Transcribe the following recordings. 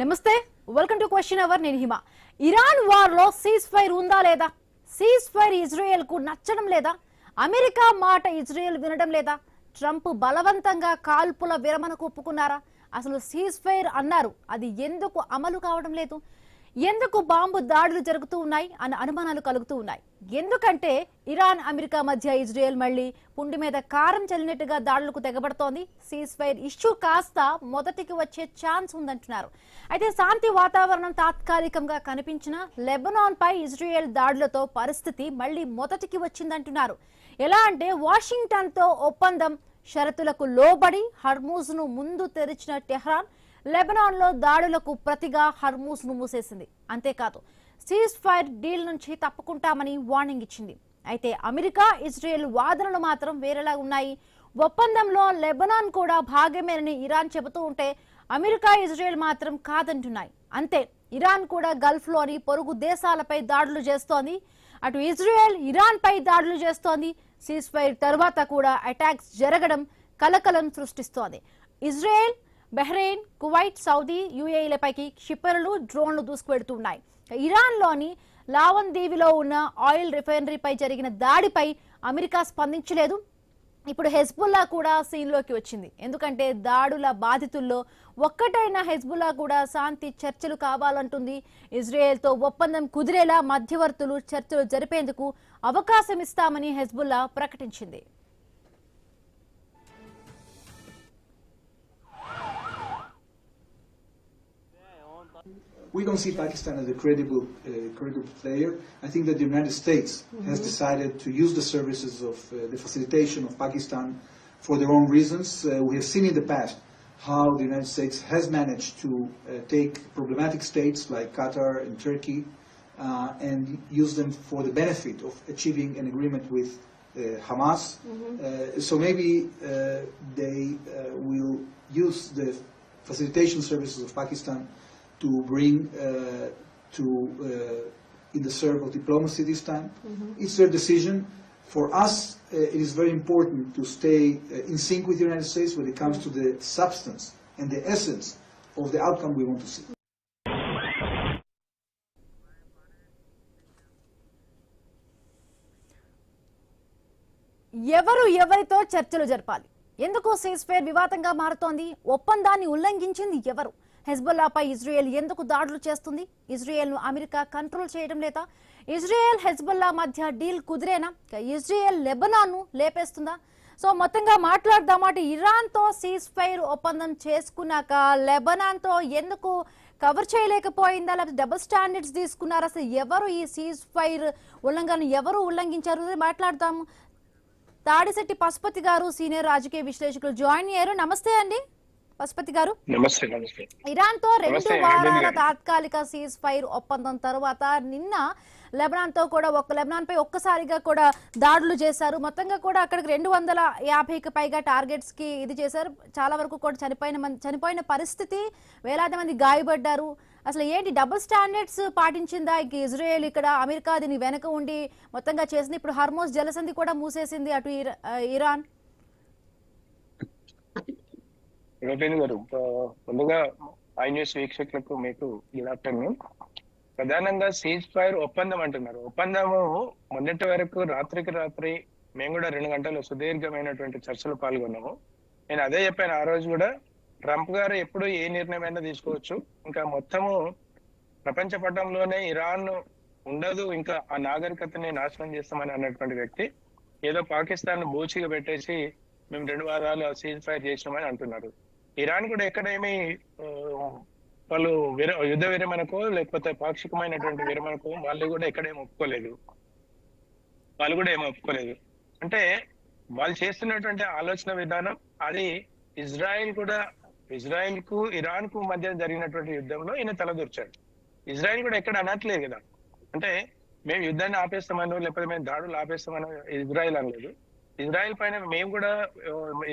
నమస్తే, welcome to question hour. నేను Hima. Iran war లో సీజ్ ఫైర్ ఉందా లేదా? సీజ్ ఫైర్ ఇజ్రాయెల్ కు నచ్చడం లేదా? అమెరికా మాట ఇజ్రాయెల్ వినడం లేదా? ట్రంప్ బలవంతంగా కాల్పుల విరమణకు ఒప్పుకున్నారా? అసలు సీజ్ ఫైర్ అన్నారు, అది ఎందుకు అమలు కావడం లేదు? ఎందుకు బాంబు దాడులు జరుగుతూ ఉన్నాయి అన్న అనుమానాలు కలుగుతూ ఉన్నాయి. ఎందుకంటే ఇరాన్ అమెరికా మధ్య ఇజ్రాయెల్ మళ్ళీ పుండి మీద కారం చల్లినట్టుగా దాడులకు తెగబడుతోంది. సీజ్ ఫైర్ ఇష్యూ కాస్త మొదటికి వచ్చే ఛాన్స్ ఉందంటున్నారు. అయితే శాంతి వాతావరణం తాత్కాలికంగా కనిపించిన లెబనాన్ పై ఇజ్రాయెల్ దాడులతో పరిస్థితి మళ్ళీ మొదటికి వచ్చిందంటున్నారు. ఎలా అంటే వాషింగ్టన్ తో ఒప్పందం షరతులకు లోబడి హర్మూజ్ ను ముందు తెరిచిన టెహ్రాన్ లెబనాన్ లో దాడులకు ప్రతిగా హర్మూజ్ ను మూసేసింది. అంతేకాదు సీజ్ ఫైర్ డీల్ నుంచి తప్పుకుంటామని వార్నింగ్ ఇచ్చింది. అయితే అమెరికా ఇజ్రాయెల్ వాదనలు మాత్రం వేరేలా ఉన్నాయి. ఒప్పందంలో లెబనాన్ కూడా భాగమేనని ఇరాన్ చెబుతూ ఉంటే అమెరికా ఇజ్రాయెల్ మాత్రం కాదంటున్నాయి. అంతే, ఇరాన్ కూడా గల్ఫ్ లోని పొరుగు దేశాలపై దాడులు చేస్తోంది. అటు ఇజ్రాయెల్ ఇరాన్ పై దాడులు చేస్తోంది. సీజ్ ఫైర్ తర్వాత కూడా అటాక్స్ జరగడం కలకలం సృష్టిస్తోంది. ఇజ్రాయెల్, బహ్రెయిన్, కువైట్, సౌదీ, యుఏఈలపైకి క్షిపణులు, డ్రోన్లు దూసుకువెడుతున్నాయి. ఇరాన్ లోని లావన్ దీవిలో ఉన్న ఆయిల్ రిఫైనరీపై జరిగిన దాడిపై అమెరికా స్పందించలేదు. ఇప్పుడు హెజ్బుల్లా కూడా సీన్లోకి వచ్చింది. ఎందుకంటే దాడుల బాధితుల్లో ఒక్కటైన హెజ్బుల్లా కూడా శాంతి చర్చలు కావాలంటుంది. ఇజ్రాయెల్తో ఒప్పందం కుదిరేలా మధ్యవర్తులు చర్చలు జరిపేందుకు అవకాశం ఇస్తామని హెజ్బుల్లా ప్రకటించింది. We don't see Pakistan as a credible player. I think that the United States has decided to use the services of the facilitation of Pakistan for their own reasons. We have seen in the past how the United States has managed to take problematic states like Qatar and Turkey and use them for the benefit of achieving an agreement with Hamas. So maybe they will use the facilitation services of Pakistan to bring in the serve of diplomacy this time. It's their decision. For us, it is very important to stay in sync with the United States when it comes to the substance and the essence of the outcome we want to see. ఎవరితో చర్చలు జరపాలి? ఎందుకు cease fire వివాదంగా మారుతోంది? ఒప్పందాన్ని ఉల్లంఘించింది ఎవరు? హెజ్బుల్లాపై Israel ఎందుకు దాడులు చేస్తుంది? ఇజ్రాయెల్ ను అమెరికా కంట్రోల్ చేయడం లేదా? ఇజ్రాయెల్ హెజ్బుల్లా మధ్య డీల్ కుదిరేనా? ఇజ్రాయెల్ లెబనాన్ ను లేపేస్తుందా? సో మొత్తంగా మాట్లాడదామాట. ఇరాన్ తో సీజ్ ఫైర్ ఒప్పందం చేసుకున్నాక లెబనాన్ తో ఎందుకు కవర్ చేయలేకపోయిందా? లేకపోతే డబుల్ స్టాండర్డ్స్ తీసుకున్నారా? అసలు ఎవరు ఈ సీజ్ ఫైర్ ఉల్లంఘన ఎవరు ఉల్లంఘించారు? మాట్లాడదాము. తాడిశెట్టి పశుపతి గారు సీనియర్ రాజకీయ విశ్లేషకులు జాయిన్ అయ్యారు. నమస్తే అండి పశుపతి గారు. నమస్తే. ఇరాన్ తో 2 వారాల తాత్కాలిక సీజ్ ఫైర్ ఒప్పందం తర్వాత నిన్న లెబనాన్ తో కూడా లెబనాన్ పై ఒక్కసారిగా కూడా దాడులు చేశారు. మొత్తంగా కూడా అక్కడికి 250కి పైగా టార్గెట్స్ కి ఇది చేశారు. చాలా వరకు కూడా చనిపోయిన పరిస్థితి, వేలాది మంది గాయపడ్డారు. అసలు ఏంటి డబుల్ స్టాండర్డ్స్ పాటించిందా ఇజ్రాయెల్? ఇక్కడ అమెరికా దీని వెనక ఉండి మొత్తంగా చేసింది. ఇప్పుడు హర్మోజ్ జలసంధి కూడా మూసేసింది అటు ఇరాన్. గారు, ముందుగా ఐ న్యూస్ వీక్షకులకు మీకు గుడ్ ఆఫ్టర్నూన్. ప్రధానంగా సీజ్ ఫైర్ ఒప్పందం అంటున్నారు. ఒప్పందము మొన్నటి వరకు రాత్రికి రాత్రి మేము కూడా 2 గంటలు సుదీర్ఘమైనటువంటి చర్చలు పాల్గొన్నాము. నేను అదే చెప్పాను ఆ రోజు కూడా. ట్రంప్ గారు ఎప్పుడు ఏ నిర్ణయమైనా తీసుకోవచ్చు, ఇంకా మొత్తము ప్రపంచ పటంలోనే ఇరాన్ ఉండదు, ఇంకా ఆ నాగరికతని నాశనం చేస్తామని అన్నటువంటి వ్యక్తి ఏదో పాకిస్తాన్ బూచిగా పెట్టేసి మేము 2 వారాలు సీజ్ ఫైర్ చేసినామని అంటున్నారు. ఇరాన్ కూడా ఎక్కడేమి వాళ్ళు యుద్ధ విరమణకో లేకపోతే పాక్షికమైనటువంటి విరమణకో వాళ్ళు కూడా ఎక్కడేమి ఒప్పుకోలేదు. అంటే వాళ్ళు చేస్తున్నటువంటి ఆలోచన విధానం అది ఇజ్రాయెల్ కు ఇరాన్ కు మధ్య జరిగినటువంటి యుద్ధంలో ఈయన తలదూర్చాడు. ఇజ్రాయెల్ కూడా ఎక్కడ అనట్లేదు కదా, అంటే మేము యుద్ధాన్ని ఆపేస్తామనో లేకపోతే మేము దాడులు ఆపేస్తామనో ఇజ్రాయెల్ అనలేదు. ఇజ్రాయెల్ పైన మేము కూడా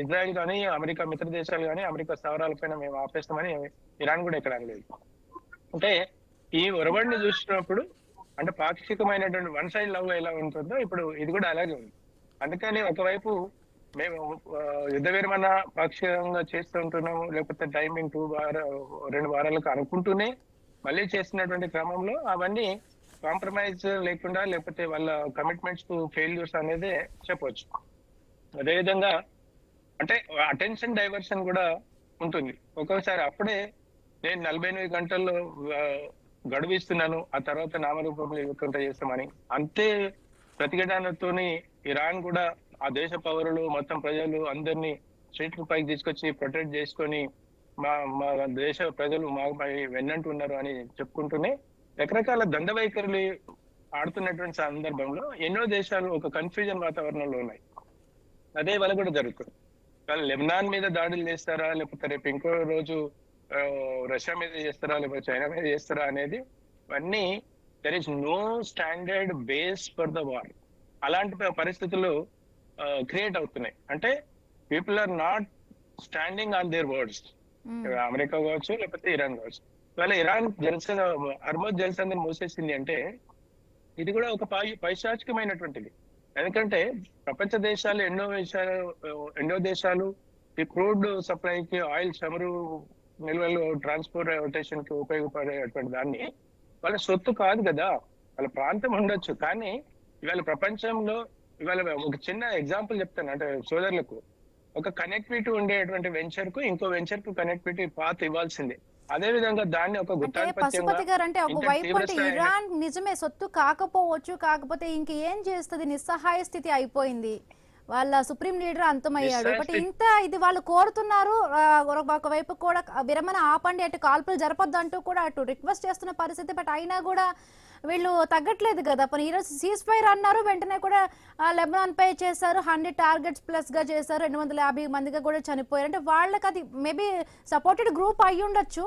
ఇజ్రాయెల్ కానీ అమెరికా మిత్ర దేశాలు కానీ అమెరికా స్థావరాల పైన మేము ఆపేస్తామని ఇరాన్ కూడా ఎక్కడ అనలేదు. అంటే ఈ ఒరబడిని చూసినప్పుడు అంటే పాక్షికమైనటువంటి వన్ సైడ్ లవ్ ఎలా ఉంటుందో ఇప్పుడు ఇది కూడా అలాగే ఉంది. అందుకని ఒకవైపు మేము యుద్ధ విరమణ పాక్షికంగా చేస్తూ ఉంటున్నాము, లేకపోతే టైమింగ్ 2 వారాలకు అనుకుంటూనే మళ్ళీ చేస్తున్నటువంటి క్రమంలో అవన్నీ కాంప్రమైజ్ లేకుండా, లేకపోతే వాళ్ళ కమిట్మెంట్స్ కు ఫెయిల్యూర్స్ అనేది చెప్పవచ్చు. అదేవిధంగా అంటే అటెన్షన్ డైవర్షన్ కూడా ఉంటుంది ఒక్కొక్కసారి. అప్పుడే నేను 48 గంటల్లో గడువు ఇస్తున్నాను, ఆ తర్వాత నామరూపంలో ఇవ్వకుండా చేస్తామని అంతే ప్రతిఘటనతోని ఇరాన్ కూడా ఆ దేశ పౌరులు మొత్తం ప్రజలు అందరినీ స్ట్రీట్ పైకి తీసుకొచ్చి ప్రొటెక్ట్ చేసుకొని మా మా దేశ ప్రజలు మాపై వెన్నంటున్నారు అని చెప్పుకుంటూనే రకరకాల దండ వైఖరులు ఆడుతున్నటువంటి సందర్భంలో ఎన్నో దేశాలు ఒక కన్ఫ్యూజన్ వాతావరణంలో ఉన్నాయి. అదే వల్ల కూడా జరుగుతుంది. వాళ్ళు లెబనాన్ మీద దాడులు చేస్తారా, లేకపోతే రేపు ఇంకో రోజు రష్యా మీద చేస్తారా, లేకపోతే చైనా మీద చేస్తారా అనేది అన్నీ there is no standard base for the war. అలాంటి పరిస్థితులు క్రియేట్ అవుతున్నాయి. అంటే people are not standing on their words. America కావచ్చు, లేకపోతే ఇరాన్ కావచ్చు. ఇవాళ ఇరాన్ హర్మోజ్ జలసంధిని మూసేసింది అంటే ఇది కూడా ఒక పైశాచికమైనటువంటిది. ఎందుకంటే ప్రపంచ దేశాలు ఎన్నో దేశాలు ఈ క్రూడ్ సప్లైకి, ఆయిల్ చమురు నిల్వలు ట్రాన్స్పోర్టేషన్ కి ఉపయోగపడేటువంటి దాన్ని వాళ్ళ సొత్తు కాదు కదా, వాళ్ళ ప్రాంతం ఉండొచ్చు. కానీ ఇవాళ ప్రపంచంలో ఇవాళ ఒక చిన్న ఎగ్జాంపుల్ చెప్తాను, అంటే సోదరులకు ఒక కనెక్టివిటీ ఉండేటువంటి వెంచర్ కు ఇంకో వెంచర్ కు కనెక్టివిటీ పాత్ ఇవ్వాల్సిందే. అదే విధంగా దాన్ని ఒక పశుపతి గారు అంటే ఒకవైపు అంటే ఇరాన్ నిజమే సొత్తు కాకపోవచ్చు, కాకపోతే ఇంక ఏం చేస్తుంది, నిస్సహాయ స్థితి అయిపోయింది, వాళ్ళ సుప్రీం లీడర్ అంతమయ్యాడు. బట్ ఇంత ఇది వాళ్ళు కోరుతున్నారు, ఒకవైపు కూడా విరమణ ఆపండి, అటు కాల్పులు జరపద్దు అంటూ కూడా అటు రిక్వెస్ట్ చేస్తున్న పరిస్థితి. బట్ అయినా కూడా వీళ్ళు తగ్గట్లేదు కదా. పోనీ ఈరోజు సీజ్ ఫైర్ అన్నారు, వెంటనే కూడా లెబనాన్ పై చేశారు, 100 టార్గెట్స్ ప్లస్ గా చేశారు, 250 మందిగా కూడా చనిపోయారు. అంటే వాళ్ళకి అది మేబీ సపోర్టెడ్ గ్రూప్ అయి ఉండొచ్చు.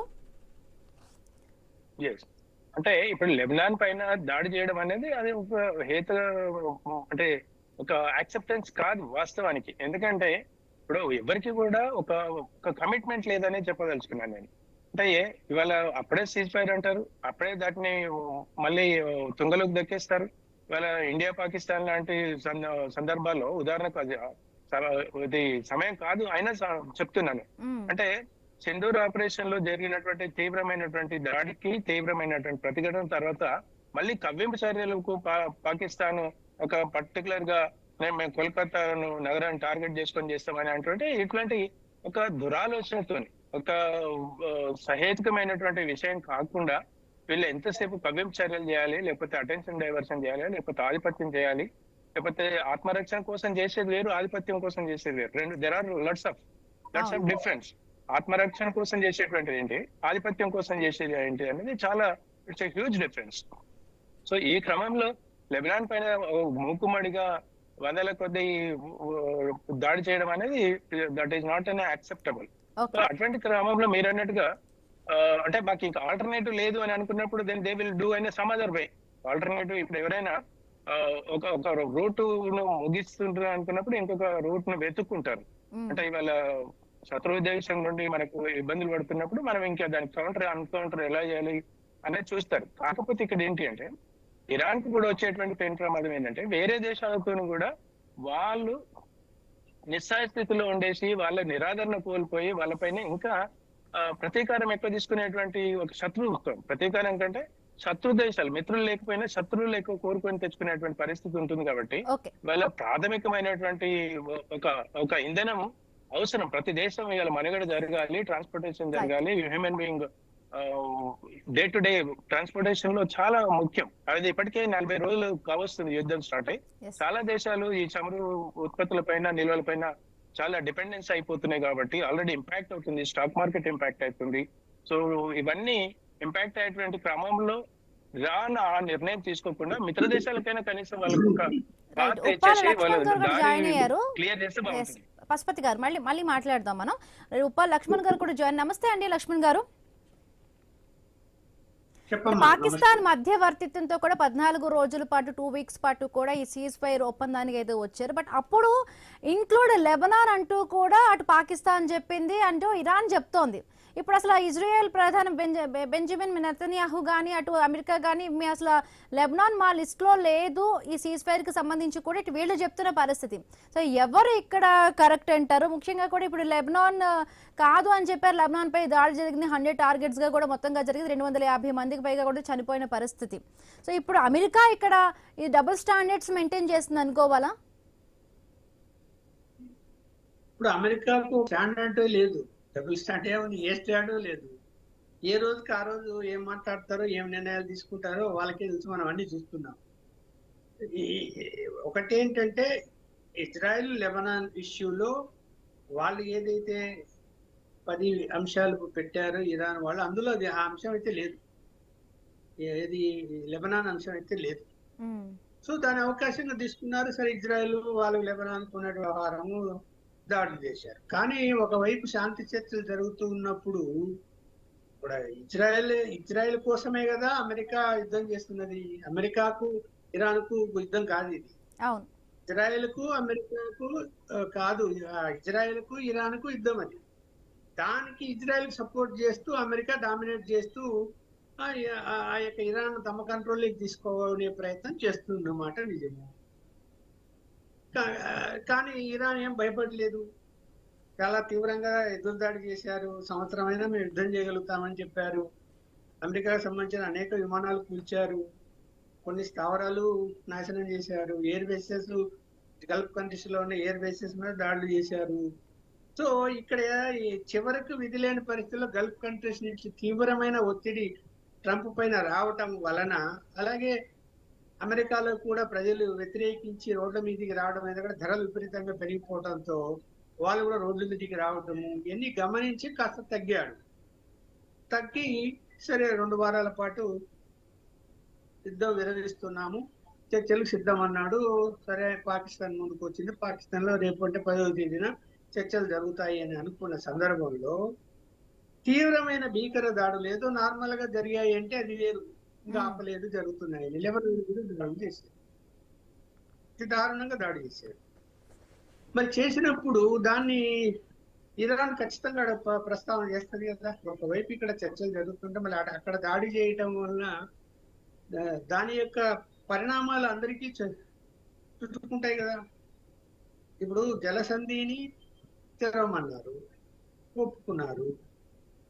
అంటే ఇప్పుడు లెబనాన్ పైన దాడి చేయడం అనేది అది ఒక అంటే ఒక యాక్సెప్టెన్స్ కాదు వాస్తవానికి. ఎందుకంటే ఇప్పుడు ఎవరికి కూడా ఒక కమిట్మెంట్ లేదనే చెప్పదలుచుకున్నాను నేను. అంటే ఇవాళ అప్పుడే సీజ్ ఫైర్ అంటారు, అప్పుడే దాటిని మళ్ళీ తుంగలోకి దక్కేస్తారు. ఇవాళ ఇండియా పాకిస్తాన్ లాంటి సందర్భాల్లో ఉదాహరణకు ఇది సమయం కాదు అయినా చెప్తున్నాను. అంటే సింధూర్ ఆపరేషన్ లో జరిగినటువంటి తీవ్రమైనటువంటి దాడికి, తీవ్రమైనటువంటి ప్రతిఘటన తర్వాత మళ్ళీ కవ్వింపు చర్యలకు పాకిస్తాన్ ఒక పర్టికులర్ గా మేము కోల్కతా నగరాన్ని టార్గెట్ చేసుకొని చేస్తామని అంటే ఇట్లాంటి ఒక దురాలోచనతో, ఒక సహేతుకమైనటువంటి విషయం కాకుండా వీళ్ళు ఎంతసేపు కవ్వింపు చర్యలు చేయాలి, లేకపోతే అటెన్షన్ డైవర్షన్ చేయాలి, లేకపోతే ఆధిపత్యం చేయాలి, లేకపోతే ఆత్మరక్షణ కోసం చేసేది వేరు, ఆధిపత్యం కోసం చేసేది వేరు. రెండు there are lots of difference. ఆత్మరక్షణ కోసం చేసేటువంటిది ఏంటి, ఆధిపత్యం కోసం చేసేది ఏంటి అనేది చాలా it's a huge difference. So ఈ క్రమంలో లెబనాన్ పైన మూకుమ్మడిగా వందల కొద్ది దాడి చేయడం అనేది that is not an acceptable. అటువంటి క్రమంలో మీరు అన్నట్టుగా అంటే మాకు ఇంకా ఆల్టర్నేటివ్ లేదు అని అనుకున్నప్పుడు దెన్ దే విల్ డూ అనే సమ్ అదర్ వే ఆల్టర్నేటివ్. ఇప్పుడు ఎవరైనా ఒక రూట్ ను ముగిస్తుంటారు అనుకున్నప్పుడు ఇంకొక రూట్ ను వెతుక్కుంటారు. అంటే ఇవాళ శత్రు దేశం నుండి మనకు ఇబ్బందులు పడుతున్నప్పుడు మనం ఇంకా దానికి కౌంటర్ ఎలా చేయాలి అనేది చూస్తారు. కాకపోతే ఇక్కడ ఏంటి అంటే ఇరాన్ కు కూడా వచ్చేటువంటి పెను ప్రమాదం ఏంటంటే వేరే దేశాలతో కూడా వాళ్ళు నిస్సాయ స్థితిలో ఉండేసి వాళ్ళ నిరాదరణ కోల్పోయి వాళ్ళపైన ఇంకా ప్రతీకారం ఎక్కువ తీసుకునేటువంటి ఒక శత్రుత్వం, ప్రతీకారం కంటే శత్రు దేశాలు మిత్రులు లేకపోయినా శత్రువులు ఎక్కువ కోరుకొని తెచ్చుకునేటువంటి పరిస్థితి ఉంటుంది. కాబట్టి వాళ్ళ ప్రాథమికమైనటువంటి ఒక ఇంధనం అవసరం. ప్రతి దేశం ఇవాళ మనుగడ జరగాలి, ట్రాన్స్పోర్టేషన్ జరగాలి, human being day to day transportation లో చాలా ముఖ్యం. అది ఇప్పటికే 40 రోజులు కావస్తుంది యుద్ధం స్టార్ట్ అయ్యి. చాలా దేశాలు ఈ చమురు ఉత్పత్తుల పైన, నిల్వల పైన చాలా డిపెండెన్స్ అయిపోతున్నాయి. కాబట్టి ఆల్రెడీ ఇంపాక్ట్ అవుతుంది, స్టాక్ మార్కెట్ ఇంపాక్ట్ అవుతుంది. సో ఇవన్నీ ఇంపాక్ట్ అయ్యేటువంటి క్రమంలో ఇరాన్ ఆ నిర్ణయం తీసుకోకుండా మిత్ర దేశాలకైనా కనీసం వాళ్ళకు ఒక క్లియర్ చేస్తే బాగుంటుంది. పశుపతి గారు మళ్ళీ మాట్లాడదాం మనం. ఉప్పాల లక్ష్మణ్ గారు కూడా జాయిన్. నమస్తే అండి లక్ష్మణ్ గారు. పాకిస్తాన్ మధ్యవర్తిత్వంతో కూడా 14 రోజుల పాటు 2 వీక్స్ పాటు కూడా ఈ సీజ్ ఫైర్ ఒప్పందానికి అయితే వచ్చారు. బట్ అప్పుడు ఇంక్లూడ్ లెబనాన్ అంటూ కూడా అటు పాకిస్తాన్ చెప్పింది, అంటూ ఇరాన్ చెప్తోంది. ఇప్పుడు అసలు ఇజ్రాయెల్ ప్రధాని బెంజమిన్ నెతన్యాహు కానీ అటు అమెరికా కానీ మీ అసలు లెబనాన్ మా లిస్ట్లో లేదు ఈ సీజ్ ఫైర్ కి సంబంధించి కూడా ఇటు వీళ్ళు చెప్తున్న పరిస్థితి. సో ఎవరు ఇక్కడ కరెక్ట్ అంటారు? ముఖ్యంగా కూడా ఇప్పుడు లెబనాన్ కాదు అని చెప్పారు, లెబనాన్ పై దాడి జరిగింది, 100 టార్గెట్స్ గా కూడా మొత్తంగా జరిగింది, 250 మందికి పైగా కూడా చనిపోయిన పరిస్థితి. సో ఇప్పుడు అమెరికా ఇక్కడ ఈ డబుల్ స్టాండర్డ్స్ మెయింటైన్ చేస్తుంది అనుకోవాలా? ఇప్పుడు అమెరికాకు స్టాండ్ అంటూ లేదు, డబుల్ స్టాండ్ ఏముంది, ఏ స్టాండ్ లేదు. ఏ రోజుకి ఆ రోజు ఏం మాట్లాడతారో ఏం నిర్ణయాలు తీసుకుంటారో వాళ్ళకే తెలుసు, మనం అన్ని చూస్తున్నాం. ఒకటేంటంటే ఇజ్రాయెల్ లెబనాన్ ఇష్యూలో వాళ్ళు ఏదైతే 10 అంశాలు పెట్టారో ఇరాన్ వాళ్ళు, అందులో ఆ అంశం అయితే లేదు, ఏది లెబనాన్ అంశం అయితే లేదు. సో దాని అవకాశంగా తీసుకున్నారు. సరే ఇజ్రాయెల్ వాళ్ళు లెబనాన్ ఉన్న వ్యవహారము దాడులు చేశారు. కానీ ఒకవైపు శాంతి చర్చలు జరుగుతూ ఉన్నప్పుడు ఇప్పుడు ఇజ్రాయెల్ కోసమే కదా అమెరికా యుద్ధం చేస్తున్నది. అమెరికాకు ఇరాన్కు యుద్ధం కాదు ఇది. ఇజ్రాయెల్కు అమెరికాకు కాదు, ఇజ్రాయెల్కు ఇరాన్కు యుద్ధం అది. దానికి ఇజ్రాయెల్ సపోర్ట్ చేస్తూ అమెరికా డామినేట్ చేస్తూ ఆ యొక్క ఇరాన్ తమ కంట్రోల్లోకి తీసుకోవాలనే ప్రయత్నం చేస్తుందన్నమాట నిజమే. కానీ ఇరాన్ ఏం భయపడలేదు, చాలా తీవ్రంగా ఎదురుదాడి చేశారు. సంవత్సరమైనా మేము యుద్ధం చేయగలుగుతామని చెప్పారు. అమెరికాకు సంబంధించిన అనేక విమానాలు కూల్చారు, కొన్ని స్థావరాలు నాశనం చేశారు, ఎయిర్ బేసెస్ గల్ఫ్ కంట్రీస్ లో ఉన్న ఎయిర్ బేసెస్ మీద దాడులు చేశారు. సో ఇక్కడ చివరకు విధి లేని పరిస్థితుల్లో గల్ఫ్ కంట్రీస్ నుంచి తీవ్రమైన ఒత్తిడి ట్రంప్ పైన రావటం వలన, అలాగే అమెరికాలో కూడా ప్రజలు వ్యతిరేకించి రోడ్ల మీదకి రావడం, ఎందుకంటే ధరలు విపరీతంగా పెరిగిపోవడంతో వాళ్ళు కూడా రోడ్ల మీదకి రావటము ఇవన్నీ గమనించి కాస్త తగ్గి సరే 2 వారాల పాటు యుద్ధం విరమిస్తున్నాము, చర్చలకు సిద్ధం అన్నాడు. సరే పాకిస్తాన్ ముందుకు వచ్చింది. పాకిస్తాన్ లో రేపు అంటే 10వ తేదీన చర్చలు జరుగుతాయి అని అనుకున్న సందర్భంలో తీవ్రమైన భీకర దాడులు ఏదో నార్మల్ గా జరిగాయి అంటే అది వేరు, ఇంకా ఆపలేదు, జరుగుతున్నాయి. దాడి చేశారు, దారుణంగా దాడి చేశారు. మరి చేసినప్పుడు దాన్ని ఇరాన్ ఖచ్చితంగా ప్రస్తావన చేస్తుంది కదా. ఒకవైపు ఇక్కడ చర్చలు జరుగుతుంటే మళ్ళీ అక్కడ దాడి చేయటం వలన దాని యొక్క పరిణామాలు అందరికీ చుట్టుకుంటాయి కదా. ఇప్పుడు జలసంధిని తెరవమన్నారు, ఒప్పుకున్నారు.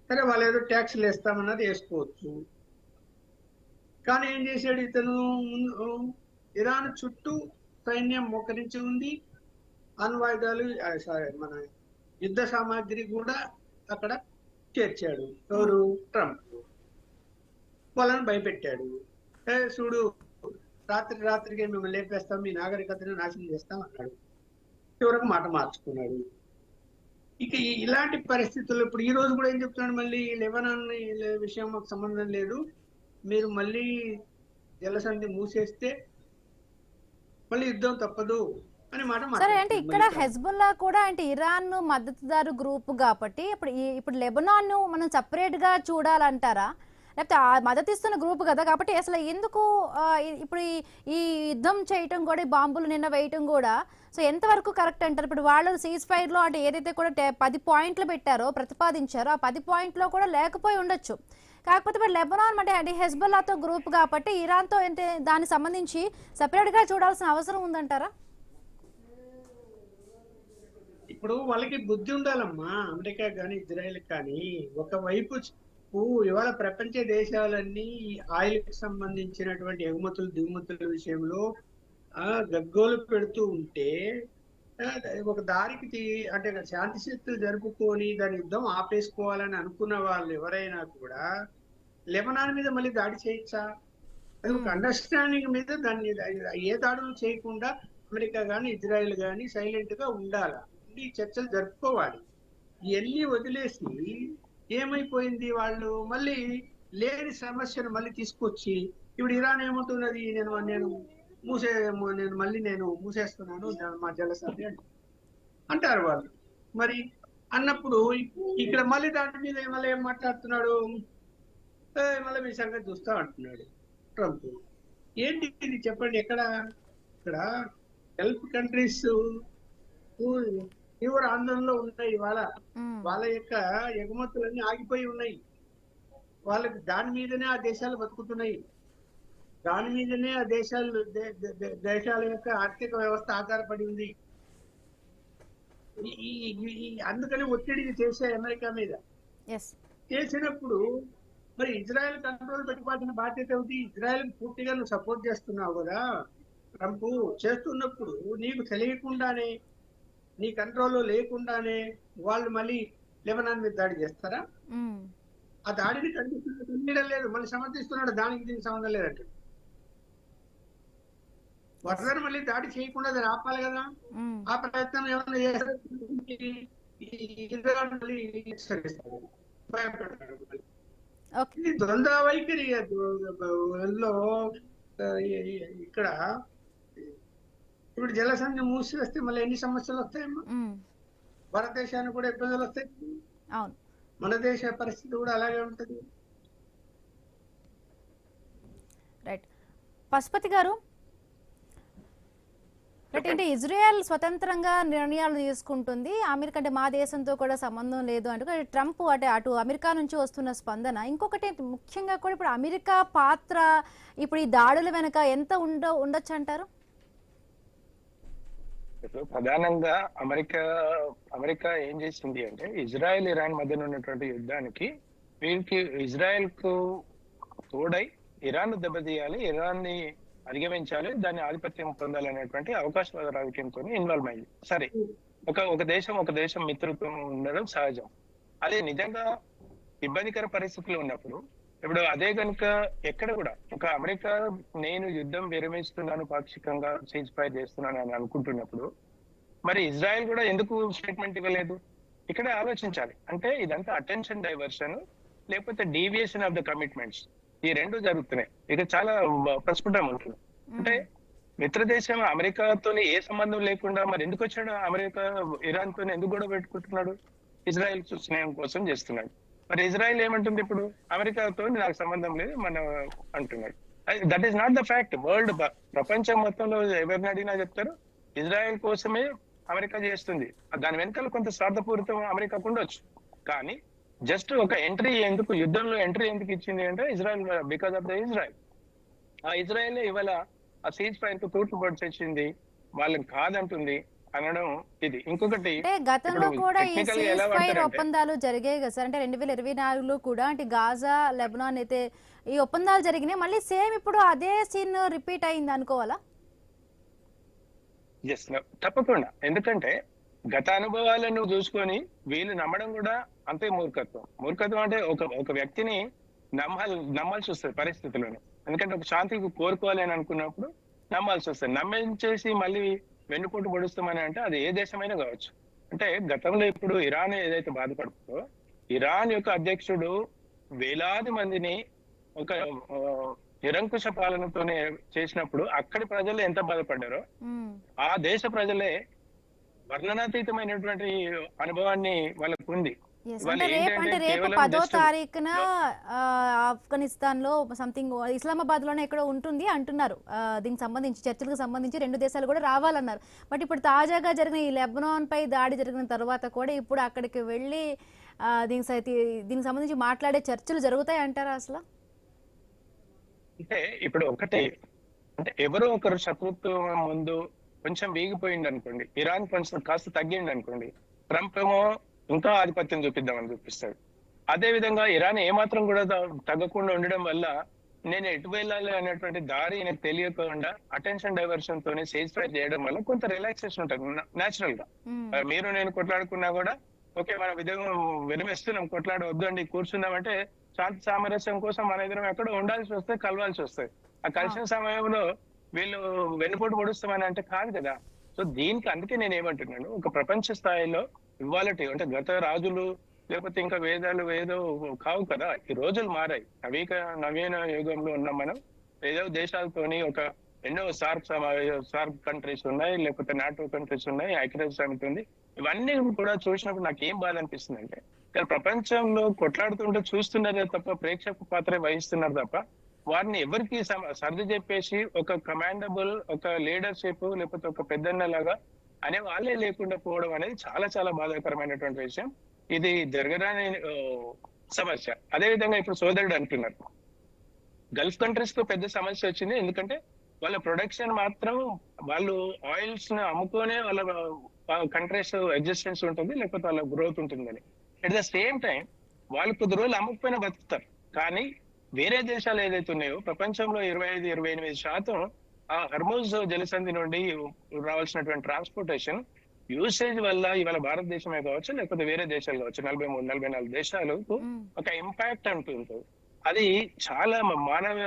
సరే వాళ్ళు ఏదో ట్యాక్స్లు వేస్తామన్నది వేసుకోవచ్చు. కానీ ఏం చేశాడు ఇతను, ఇరాన్ చుట్టూ సైన్యం మోకరించి ఉంది, అణ్వాయుధాలు మన యుద్ధ సామాగ్రి కూడా అక్కడ చేర్చాడు. ఎవరు? ట్రంప్. వాళ్ళని భయపెట్టాడు, చూడు రాత్రికి మేము లేపేస్తాం, మీ నాగరికతను నాశనం చేస్తాం అన్నాడు. చివరకు మాట మార్చుకున్నాడు. ఇక ఇలాంటి పరిస్థితుల్లో ఇప్పుడు ఈ రోజు కూడా ఏం చెప్తున్నాడు, మళ్ళీ లెబనాన్ విషయం మాకు సంబంధం లేదు, మీరు మళ్ళీ జలసంధి మూసేస్తే మళ్ళీ యుద్ధం తప్పదు అని మాట. సరే, అంటే ఇక్కడ హెజ్బుల్లా కూడా అంటే ఇరాన్ మద్దతుదారు గ్రూప్ కాబట్టి ఇప్పుడు లెబనాన్ మనం సపరేట్ గా చూడాలంటారా, లేకపోతే మద్దతు ఇస్తున్న గ్రూప్ కదా కాబట్టి అసలు ఎందుకు ఇప్పుడు ఈ యుద్ధం చేయటం కూడా, బాంబులు నిన్న వేయటం కూడా సో ఎంతవరకు కరెక్ట్ అంటారు? ఇప్పుడు వాళ్ళు సీజ్ ఫైర్ లో అంటే ఏదైతే కూడా 10 పాయింట్లు పెట్టారో, ప్రతిపాదించారో, ఆ 10 పాయింట్లో కూడా లేకపోయి ఉండొచ్చు. కాకపోతే ఇప్పుడు లెబనాన్ అంటే హెజ్బుల్లాతో గ్రూప్ కాబట్టి ఇరాన్తో అంటే దానికి సంబంధించి సపరేట్ గా చూడాల్సిన అవసరం ఉందంటారా? ఇప్పుడు వాళ్ళకి బుద్ధి ఉండాలమ్మా, అమెరికా కానీ ఇజ్రాయెల్ కానీ. ఒకవైపు ఇవాళ ప్రపంచ దేశాలన్నీ ఆయిల్ కి సంబంధించినటువంటి ఎగుమతులు దిగుమతుల విషయంలో గగ్గోలు పెడుతూ ఉంటే, ఒక దారికి అంటే శాంతి చర్చలు జరుపుకొని దాని యుద్ధం ఆపేసుకోవాలని అనుకున్న వాళ్ళు ఎవరైనా కూడా లెబనాన్ మీద మళ్ళీ దాడి చేయొచ్చా? అది ఒక అండర్స్టాండింగ్ మీద దాన్ని ఏ దాడులు చేయకుండా అమెరికా కానీ ఇజ్రాయెల్ కానీ సైలెంట్ గా ఉండాలి, ఉండి చర్చలు జరుపుకోవాలి. ఇవన్నీ వదిలేసి ఏమైపోయింది, వాళ్ళు మళ్ళీ లేని సమస్యను మళ్ళీ తీసుకొచ్చి ఇప్పుడు ఇరాన్ ఏమంటున్నది, నేను మూసేస్తున్నాను మా జలసంధి అంటారు వాళ్ళు. మరి అన్నప్పుడు ఇక్కడ మళ్ళీ దాని మీద మళ్ళీ ఏం మాట్లాడుతున్నాడు, మళ్ళీ మీ సంగతి చూస్తా అంటున్నాడు ట్రంప్. ఏంటి ఇది చెప్పండి? ఇక్కడ గల్ఫ్ కంట్రీస్ తీవ్ర ఆందోళనలో ఉన్నాయి. ఇవాళ మ్మ్. వాళ్ళ యొక్క ఎగుమతులన్నీ ఆగిపోయి ఉన్నాయి. వాళ్ళకి దాని మీదనే ఆ దేశాలు బతుకుతున్నాయి. దాని మీదనే ఆ దేశాల యొక్క ఆర్థిక వ్యవస్థ ఆధారపడి ఉంది. అందుకని ఒత్తిడి చేసే అమెరికా మీద ఎస్ చేసినప్పుడు మరి ఇజ్రాయెల్ కంట్రోల్ పెట్టుకోవాల్సిన బాధ్యత ఏమిటి? ఇజ్రాయెల్ పూర్తిగా నువ్వు సపోర్ట్ చేస్తున్నావు కదా ట్రంప్. చేస్తున్నప్పుడు నీకు తెలియకుండానే, నీ కంట్రోల్లో లేకుండానే వాళ్ళు మళ్ళీ లెబనాన్ మీద దాడి చేస్తారా? మ్మ్. ఆ దాడిని ఖండించడం లేదు, మళ్ళీ సమర్థిస్తున్నాడు. దానికి దీనికి సంబంధం లేదంటే వరదను మళ్ళీ దాడి చేయకుండా దాన్ని ఆపాలి కదా. మ్మ్. ఆ ప్రయత్నం ఏమైనా చేస్తే ఇజ్రాయెల్ మళ్ళీ భయపడతాడు. ఓకే ఇది ద్వంద్వ వైఖరి లో ఇక్కడ ఇప్పుడు జలసంధి మూసివేస్తే మళ్ళీ ఎన్ని సమస్యలు వస్తాయమ్మా? మ్మ్. భారతదేశానికి కూడా ఇబ్బందులు వస్తాయి. అవును మన దేశ పరిస్థితి కూడా అలాగే ఉంటది. రైట్. పశుపతి గారు, రైట్, అంటే ఇజ్రాయెల్ స్వతంత్రంగా నిర్ణయాలు తీసుకుంటుంది, అమెరికా అంటే మా దేశంతో కూడా సంబంధం లేదు అంటూ ట్రంప్ అటు అమెరికా నుంచి వస్తున్న స్పందన. ఇంకొకటి ముఖ్యంగా కూడా ఇప్పుడు అమెరికా పాత్ర ఇప్పుడు ఈ దాడుల వెనక ఎంత ఉండొచ్చు అంటారు? ఇప్పుడు ప్రధానంగా అమెరికా ఏం చేసింది అంటే ఇజ్రాయెల్ ఇరాన్ మధ్యన ఉన్నటువంటి యుద్ధానికి వీరికి ఇజ్రాయెల్ కు తోడై ఇరాన్ దెబ్బతీయాలి, ఇరాన్ ని అధిగమించాలి, దాన్ని ఆధిపత్యం పొందాలనేటువంటి అవకాశవాద రాజకీయంతో ఇన్వాల్వ్ అయింది. సరే, ఒక దేశం మిత్రత్వం ఉండడం సహజం. అదే నిజంగా ఇబ్బందికర పరిస్థితులు ఉన్నప్పుడు ఇప్పుడు అదే కనుక ఎక్కడ కూడా ఒక అమెరికా నేను యుద్ధం విరమిస్తున్నాను, పాక్షికంగా సీజ్ ఫైర్ చేస్తున్నాను అని అనుకుంటున్నప్పుడు మరి ఇజ్రాయెల్ కూడా ఎందుకు స్టేట్మెంట్ ఇవ్వలేదు? ఇక్కడే ఆలోచించాలి. అంటే ఇదంతా అటెన్షన్ డైవర్షన్ లేకపోతే డీవియేషన్ ఆఫ్ ద కమిట్మెంట్స్, ఈ రెండు జరుగుతున్నాయి. ఇక చాలా ప్రస్ఫుటం ఉంటుంది. అంటే మిత్రదేశం అమెరికాతో ఏ సంబంధం లేకుండా మరి ఎందుకు వచ్చాడు? అమెరికా ఇరాన్ తో ఎందుకు గొడవ పెట్టుకుంటున్నాడు? ఇజ్రాయెల్ స్నేహం కోసం చేస్తున్నాడు. మరి ఇజ్రాయెల్ ఏమంటుంది ఇప్పుడు? అమెరికాతో నాకు సంబంధం లేదు మనం అంటున్నాడు. That is not the fact. World ప్రపంచం మొత్తంలో ఎవరిని అడిగినా చెప్తారు ఇజ్రాయెల్ కోసమే అమెరికా చేస్తుంది. దాని వెనకాల కొంత స్వార్థపూరితం అమెరికాకు ఉండొచ్చు. కానీ జస్ట్ ఒక యుద్ధంలో ఎంట్రీ ఎందుకు ఇచ్చింది అంటే Israel, because of the Israel. ఆ ఇజ్రాయెల్ ఇవాళ ఆ సీజ్ ఫైర్ కు తూట్లు పొడిచేసింది, వాళ్ళని కాదంటుంది అనడం ఇది. ఇంకొకటి అంటే గతంలో కూడా ఈ సీజ్ ఫైర్ ఒప్పందాలు జరిగాయి కదా సార్, అంటే 2024లో కూడా అంటే గాజా లెబనాన్ అయితే ఈ ఒప్పందాలు జరిగినాయి, మళ్ళీ సేమ్ ఇప్పుడు అదే సీన్ రిపీట్ అయింది అనుకోవాలా? ఎస్, తప్పకుండా. ఎందుకంటే గత అనుభవాలను చూసుకొని వీళ్ళు నమ్మడం కూడా అంతే మూర్ఖత్వం అంటే ఒక వ్యక్తిని నమ్మాల్సి వస్తుంది పరిస్థితులను. ఎందుకంటే ఒక శాంతికి కోరుకోవాలి అని అనుకున్నప్పుడు నమ్మాల్సి వస్తుంది. నమ్మించేసి మళ్ళీ వెన్నుపోటు పొడుస్తామని అంటే అది ఏ దేశమైనా కావచ్చు. అంటే గతంలో ఇప్పుడు ఇరాన్ ఏదైతే బాధపడుతుందో, ఇరాన్ యొక్క అధ్యక్షుడు వేలాది మందిని ఒక నిరంకుశ పాలనతోనే చేసినప్పుడు అక్కడి ప్రజలు ఎంత బాధపడ్డారో ఆ దేశ ప్రజలే వర్ణనాతీతమైనటువంటి అనుభవాన్ని వాళ్ళకు ఉంది. రేపు 10వ తారీఖున ఆఫ్ఘనిస్తాన్ లో సంథింగ్ ఇస్లామాబాద్ లోనే ఎక్కడో ఉంటుంది అంటున్నారు. దీనికి సంబంధించి చర్చలకు సంబంధించి రెండు దేశాలు కూడా రావాలన్నారు. బట్ ఇప్పుడు తాజాగా జరిగిన ఈ లెబనాన్ పై దాడి జరిగిన తర్వాత కూడా ఇప్పుడు అక్కడికి వెళ్ళి దీనికి సంబంధించి మాట్లాడే చర్చలు జరుగుతాయి అంటారా అసలు? అంటే ఇప్పుడు ఒకటి అంటే ఎవరో ఒకరు శత్రుత్వం ముందు కొంచెం వీగిపోయింది అనుకోండి, ఇరాన్ కొంచెం కాస్త తగ్గింది అనుకోండి, ట్రంప్ ఏమో ఇంకా ఆధిపత్యం చూపిద్దామని చూపిస్తాడు. అదే విధంగా ఇరాన్ ఏమాత్రం కూడా తగ్గకుండా ఉండడం వల్ల నేను ఎటు వెళ్ళాలి అనేటువంటి దారి నాకు తెలియకుండా అటెన్షన్ డైవర్షన్ తోనే సీజ్ ఫైర్ చేయడం వల్ల కొంత రిలాక్సేషన్ ఉంటుంది నేచురల్ గా. మీరు నేను కొట్లాడుకున్నా కూడా ఓకే మన విరమిస్తున్నాం, కొట్లాడవద్దు అండి కూర్చున్నాం అంటే శాంతి సామరస్యం కోసం మన ఇద్దరం ఎక్కడో ఉండాల్సి వస్తే కలవాల్సి వస్తాయి. ఆ కలిసిన సమయంలో వీళ్ళు వెన్నుపోటు పొడుస్తామని అంటే కాదు కదా. సో దీనికి అందుకే నేను ఏమంటున్నాను, ఒక ప్రపంచ స్థాయిలో ఇవాళటి అంటే గత రాజులు లేకపోతే ఇంకా వేదాలు ఏదో కావు కదా, ఈ రోజులు మారాయి. నవీన యుగంలో ఉన్నాం మనం. ఏదో దేశాలతోని ఒక ఎన్నో సార్క్ కంట్రీస్ ఉన్నాయి, లేకపోతే నాటో కంట్రీస్ ఉన్నాయి, ఐక్యరాజ్య సమితి ఉంది. ఇవన్నీ కూడా చూసినప్పుడు నాకు ఏం బాధ అనిపిస్తుంది అంటే ప్రపంచంలో కొట్లాడుతుంటే చూస్తున్నారే తప్ప ప్రేక్షక పాత్ర వహిస్తున్నారు తప్ప వారిని ఎవరికి సర్ది చెప్పేసి ఒక కమాండబుల్ ఒక లీడర్షిప్ లేకపోతే ఒక పెద్దన్న లాగా అనే వాళ్ళే లేకుండా పోవడం అనేది చాలా చాలా బాధాకరమైనటువంటి విషయం. ఇది జరగరాని సమస్య. అదేవిధంగా ఇప్పుడు సోదరుడు అంటున్నారు, గల్ఫ్ కంట్రీస్ కు పెద్ద సమస్య వచ్చింది. ఎందుకంటే వాళ్ళ ప్రొడక్షన్ మాత్రం వాళ్ళు ఆయిల్స్ ను అమ్ముకోనే వాళ్ళ కంట్రీస్ ఎగ్జిస్టెన్స్ ఉంటుంది, లేకపోతే వాళ్ళ గ్రోత్ ఉంటుందని. అట్ ద సేమ్ టైం వాళ్ళు కొద్ది రోజులు అమ్మకపోయినా బతుకుతారు. కానీ వేరే దేశాలు ఏదైతే ఉన్నాయో ప్రపంచంలో 25-28% ఆ హర్మూజ్ జలసంధి నుండి రావాల్సినటువంటి ట్రాన్స్పోర్టేషన్ యూసేజ్ వల్ల ఇవాళ భారతదేశమే కావచ్చు, లేకపోతే వేరే దేశాలు కావచ్చు, 43-44 దేశాలకు ఒక ఇంపాక్ట్ అంటుంది. అది చాలా మానవ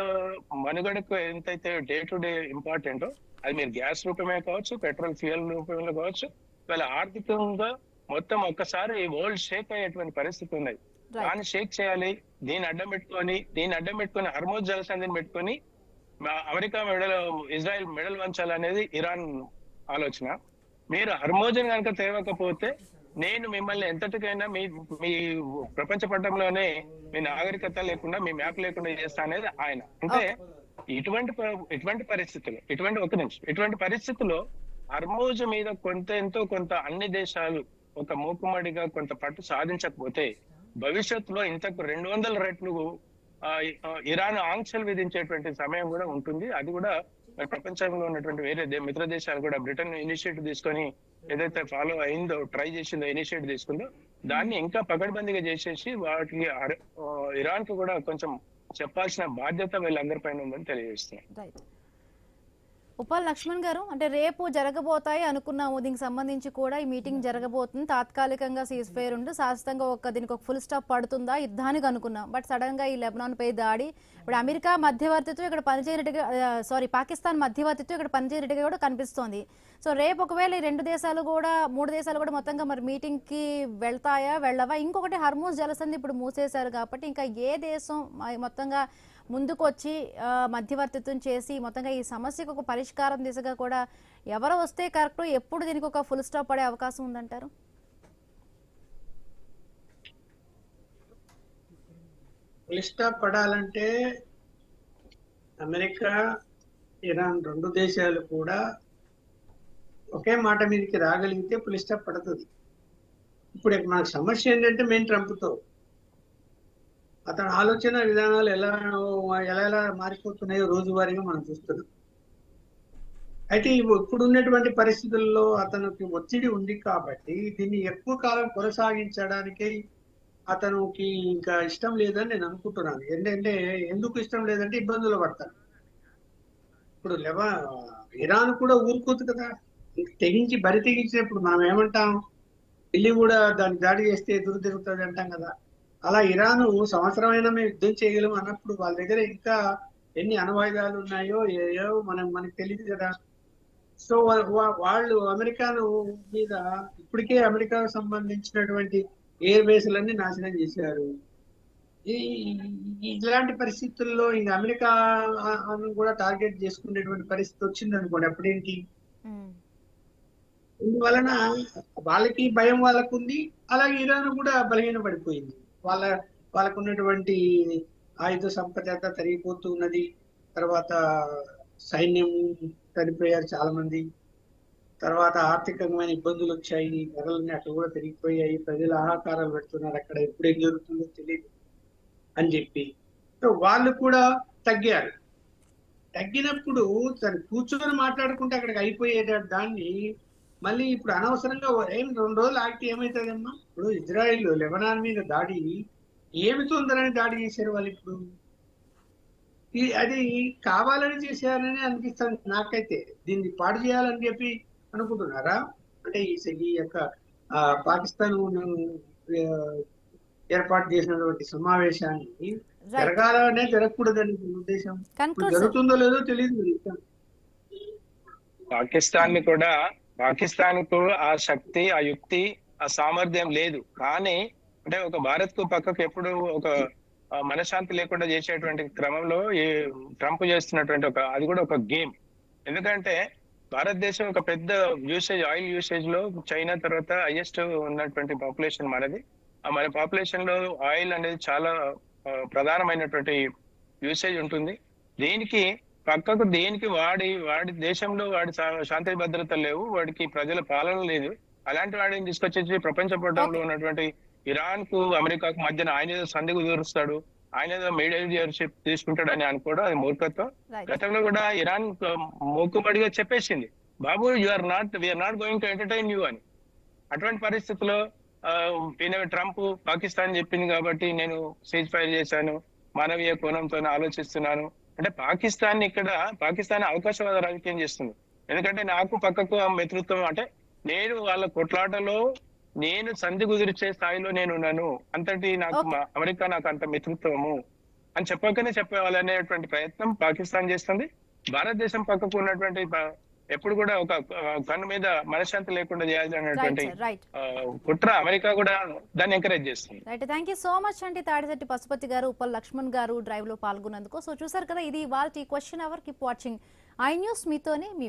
మనుగడకు ఎంతైతే డే టు డే ఇంపార్టెంటో, అది మీరు గ్యాస్ రూపమే కావచ్చు, పెట్రోల్ ఫ్యూయల్ రూపంలో కావచ్చు, ఇవాళ ఆర్థికంగా మొత్తం ఒక్కసారి వరల్డ్ షేక్ అయ్యేటువంటి పరిస్థితి ఉన్నది. దాన్ని షేక్ చేయాలి, దీన్ని అడ్డం పెట్టుకొని హర్మూజ్ జలసంధిని పెట్టుకొని అమెరికా ఇజ్రాయెల్ మెడల్ వంచాలనేది ఇరాన్ ఆలోచన. మీరు హర్మూజ్ని కనుక తేవకపోతే నేను మిమ్మల్ని ఎంతటికైనా మీ ప్రపంచ పటంలోనే మీ నాగరికత లేకుండా, మీ మ్యాప్ లేకుండా చేస్తా అనేది ఆయన. అంటే ఇటువంటి పరిస్థితుల్లో హర్మూజ్ మీద ఎంతో కొంత అన్ని దేశాలు ఒక మూకుమ్మడిగా కొంత పట్టు సాధించకపోతే భవిష్యత్తులో ఇంతకు 200 రెట్లు ఇరాన్ ఆంక్షలు విధించేటువంటి సమయం కూడా ఉంటుంది. అది కూడా ప్రపంచంలో ఉన్నటువంటి వేరే మిత్ర దేశాలు కూడా బ్రిటన్ ఇనిషియేటివ్ తీసుకొని ఏదైతే ఫాలో అయిందో, ట్రై చేసిందో, ఇనిషియేటివ్ తీసుకుందో, దాన్ని ఇంకా పకడ్బందీగా చేసేసి వాటికి ఇరాన్ కి కూడా కొంచెం చెప్పాల్సిన బాధ్యత వీళ్ళందరిపైన ఉందని తెలియజేస్తున్నాం. ఉప్పల్ లక్ష్మణ్ గారు, అంటే రేపు జరగబోతాయి అనుకున్నాము, దీనికి సంబంధించి కూడా ఈ మీటింగ్ జరగబోతుంది, తాత్కాలికంగా సీజ్ ఫైర్ ఉండి శాశ్వతంగా దీనికి ఒక ఫుల్ స్టాప్ పడుతుందా యుద్ధానికి అనుకున్నాం. బట్ సడన్ గా ఈ లెబనాన్ పై దాడి, ఇప్పుడు అమెరికా మధ్యవర్తిత్వం ఇక్కడ పనిచేయనట్టుగా, పాకిస్తాన్ మధ్యవర్తిత్వం ఇక్కడ పనిచేయనట్టుగా కూడా కనిపిస్తోంది. సో రేపు ఒకవేళ ఈ 3 దేశాలు కూడా మొత్తంగా మరి మీటింగ్ కి వెళ్తాయా వెళ్ళవా? ఇంకొకటి హర్మూజ్ జలసంధి ఇప్పుడు మూసేశారు కాబట్టి ఇంకా ఏ దేశం మొత్తంగా ముందుకు వచ్చి మధ్యవర్తిత్వం చేసి మొత్తంగా ఈ సమస్యకు ఒక పరిష్కారం దిశగా కూడా ఎవరు వస్తే కరెక్ట్, ఎప్పుడు దీనికి ఒక ఫుల్ స్టాప్ పడే అవకాశం ఉందంటారు? ఫుల్ స్టాప్ పడాలంటే అమెరికా, ఇరాన్ 2 దేశాలు కూడా ఒకే మాట మీదకి రాగలిగితే ఫుల్ స్టాప్ పడుతుంది. ఇప్పుడు మనకు సమస్య ఏంటంటే మెయిన్ ట్రంప్తో అతని ఆలోచన విధానాలు ఎలా మారిపోతున్నాయో రోజువారీగా మనం చూస్తున్నాం. అయితే ఇప్పుడు ఉన్నటువంటి పరిస్థితుల్లో అతనికి ఒత్తిడి ఉంది కాబట్టి దీన్ని ఎక్కువ కాలం కొనసాగించడానికి అతనికి ఇంకా ఇష్టం లేదని నేను అనుకుంటున్నాను. ఎందుకంటే ఎందుకు ఇష్టం లేదంటే ఇబ్బందులు పడతాను. ఇప్పుడు ఇరాన్ కూడా ఊరుకోదు కదా, బరి తెగించినప్పుడు మనం ఏమంటాం, ఢిల్లీ కూడా దాన్ని దాడి చేస్తే ఎదురు తిరుగుతుంది అంటాం కదా. అలా ఇరాన్ సంవత్సరమైనా మేము యుద్ధం చేయగలం అన్నప్పుడు వాళ్ళ దగ్గర ఇంకా ఎన్ని అణ్వాయుధాలు ఉన్నాయో మనకు తెలియదు కదా. సో వాళ్ళు అమెరికాను మీద ఇప్పటికే అమెరికాకు సంబంధించినటువంటి ఎయిర్ బేస్లన్నీ నాశనం చేశారు. ఇలాంటి పరిస్థితుల్లో ఇంకా అమెరికా కూడా టార్గెట్ చేసుకునేటువంటి పరిస్థితి వచ్చింది అనుకోండి, అప్పుడేంటి? ఇందువలన వాళ్ళకి భయం వాళ్ళకు ఉంది, అలాగే ఇరాన్ కూడా బలహీన పడిపోయింది. వాళ్ళకు ఉన్నటువంటి ఆయుధ సంపద తరిగిపోతూ ఉన్నది. తర్వాత సైన్యం చనిపోయారు చాలా మంది. తర్వాత ఆర్థికమైన ఇబ్బందులు వచ్చాయి, ధరలన్నీ అక్కడ కూడా పెరిగిపోయాయి, ప్రజలు ఆహాకారాలు పెడుతున్నారు, అక్కడ ఎప్పుడు ఏం జరుగుతుందో తెలియదు అని చెప్పి. సో వాళ్ళు కూడా తగ్గారు. తగ్గినప్పుడు తను కూర్చొని మాట్లాడుకుంటే అక్కడికి అయిపోయే దాన్ని మళ్ళీ ఇప్పుడు అనవసరంగా 2 రోజులు ఆగితే ఏమవుతుందమ్మా? ఇప్పుడు ఇజ్రాయిల్ లెబనాన్ మీద దాడి ఏమి తొందరని దాడి చేశారు వాళ్ళు. ఇప్పుడు అది కావాలని చేశారని అనిపిస్తుంది నాకైతే. దీన్ని పాడు చేయాలని చెప్పి అనుకుంటున్నారా? అంటే ఈ యొక్క పాకిస్తాన్ ఏర్పాటు చేసినటువంటి సమావేశాన్ని జరగాలనే జరగకూడదని ఉద్దేశం. జరుగుతుందో లేదో తెలియదు. పాకిస్తాన్ కు ఆ శక్తి, ఆ యుక్తి, ఆ సామర్థ్యం లేదు. కానీ అంటే ఒక భారత్ కు పక్కకు ఎప్పుడు ఒక మనశ్శాంతి లేకుండా చేసేటువంటి క్రమంలో ఈ ట్రంప్ చేస్తున్నటువంటి అది కూడా ఒక గేమ్. ఎందుకంటే భారతదేశం ఒక పెద్ద ఆయిల్ యూసేజ్ లో చైనా తర్వాత హైయెస్ట్ ఉన్నటువంటి పాపులేషన్ మనది. మన పాపులేషన్ లో ఆయిల్ అనేది చాలా ప్రధానమైనటువంటి యూసేజ్ ఉంటుంది. దీనికి పక్కకు దేనికి వాడి దేశంలో వాడి శాంతి భద్రతలు లేవు, వాడికి ప్రజల పాలన లేదు. అలాంటి వాడిని తీసుకొచ్చేసి ప్రపంచ పటంలో ఉన్నటువంటి ఇరాన్ కు అమెరికాకు మధ్యన ఆయన ఏదో సంధి కుదురుస్తాడు, ఆయన ఏదో మీడియేటర్షిప్ తీసుకుంటాడని అనుకోవడం అది మూర్ఖత్వం. రైట్ గతంలో కూడా ఇరాన్ మూకుబడిగా చెప్పేసింది, బాబు we are not going to entertain you అని. అటువంటి పరిస్థితుల్లో ట్రంప్ పాకిస్తాన్ చెప్పింది కాబట్టి నేను సీజ్ ఫైర్ చేశాను, మానవీయ కోణంతో ఆలోచిస్తున్నాను అంటే పాకిస్తాన్ అవకాశవాద రాజకీయం చేస్తుంది. ఎందుకంటే నాకు పక్కకు మిత్రత్వం అంటే నేను వాళ్ళ కొట్లాటలో నేను సంధి కుదిర్చే స్థాయిలో నేను ఉన్నాను, అంతటి నాకు అమెరికా నాకు అంత మిత్రత్వము అని చెప్పేవాళ్ళనేటువంటి ప్రయత్నం పాకిస్తాన్ చేస్తుంది. భారతదేశం పక్కకు ఉన్నటువంటి ఎప్పుడు కూడా ఒక కన్ను మీద మనశ్శాంతి లేకుండా చేయాలనేటువంటి కుట్ర అమెరికా కూడా దాన్ని ఎంకరేజ్ చేస్తుంది. Right, thank you so much అండి తాడిశెట్టి పశుపతి గారు, ఉప్పల్ లక్ష్మణ్ గారు డ్రైవ్ లో పాల్గొన్నందుకు. సో చూసారు కదా, ఇది ఇవాల్టి question hour. Keep watching iNews. మీతోనే మీ